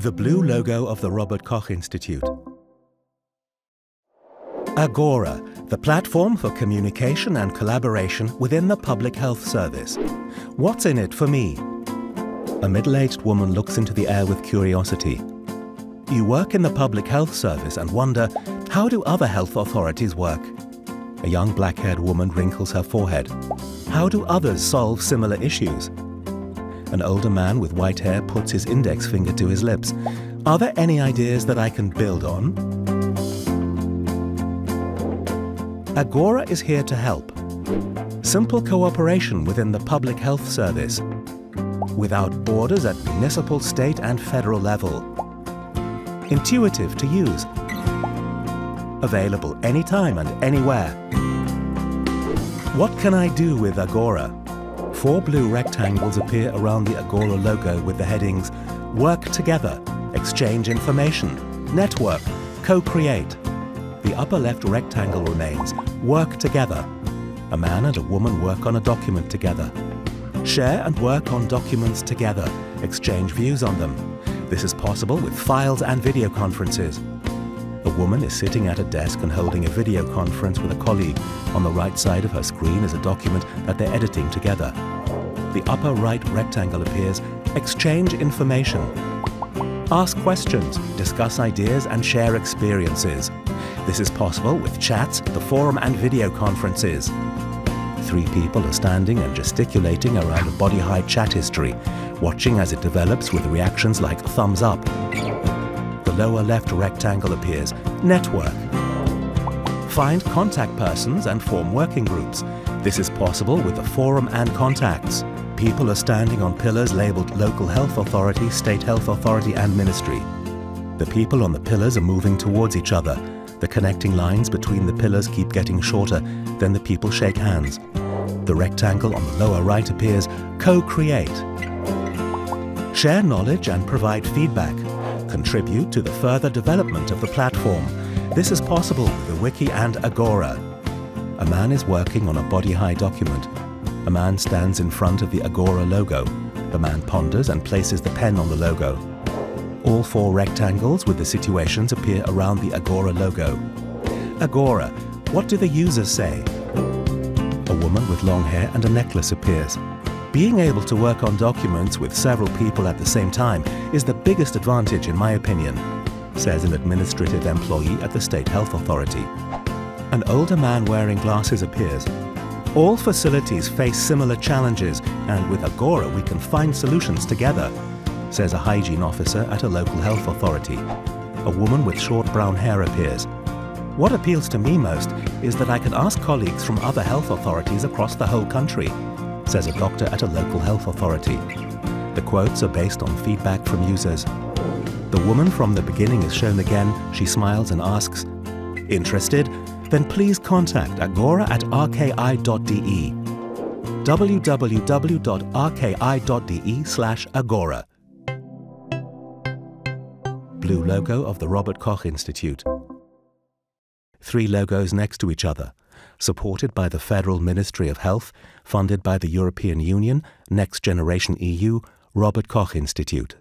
The blue logo of the Robert Koch Institute. Agora, the platform for communication and collaboration within the Public Health Service. What's in it for me? A middle-aged woman looks into the air with curiosity. You work in the Public Health Service and wonder, how do other health authorities work? A young black-haired woman wrinkles her forehead. How do others solve similar issues? An older man with white hair puts his index finger to his lips. Are there any ideas that I can build on? Agora is here to help. Simple cooperation within the Public Health Service, without borders at municipal, state and federal level. Intuitive to use. Available anytime and anywhere. What can I do with Agora? 4 blue rectangles appear around the Agora logo with the headings Work Together, Exchange Information, Network, Co-Create. The upper left rectangle remains Work Together. A man and a woman work on a document together. Share and work on documents together, exchange views on them. This is possible with files and video conferences. A woman is sitting at a desk and holding a video conference with a colleague. On the right side of her screen is a document that they're editing together. The upper right rectangle appears Exchange Information. Ask questions, discuss ideas and share experiences. This is possible with chats, the forum and video conferences. 3 people are standing and gesticulating around a body-high chat history, watching as it develops with reactions like thumbs up. The lower left rectangle appears Network. Find contact persons and form working groups. This is possible with the forum and contacts. People are standing on pillars labeled Local Health Authority, State Health Authority and Ministry. The people on the pillars are moving towards each other. The connecting lines between the pillars keep getting shorter, then the people shake hands. The rectangle on the lower right appears Co-Create. Share knowledge and provide feedback. Contribute to the further development of the platform. This is possible with the Wiki and Agora. A man is working on a body-high document. A man stands in front of the Agora logo. The man ponders and places the pen on the logo. All 4 rectangles with the situations appear around the Agora logo. Agora, what do the users say? A woman with long hair and a necklace appears. Being able to work on documents with several people at the same time is the biggest advantage in my opinion, says an administrative employee at the State Health Authority. An older man wearing glasses appears. All facilities face similar challenges, and with Agora we can find solutions together, says a hygiene officer at a local health authority. A woman with short brown hair appears. What appeals to me most is that I can ask colleagues from other health authorities across the whole country, says a doctor at a local health authority. The quotes are based on feedback from users. The woman from the beginning is shown again. She smiles and asks, "Interested? Then please contact Agora at rki.de. www.rki.de/agora. Blue logo of the Robert Koch Institute. 3 logos next to each other, supported by the Federal Ministry of Health, funded by the European Union, Next Generation EU, Robert Koch Institute.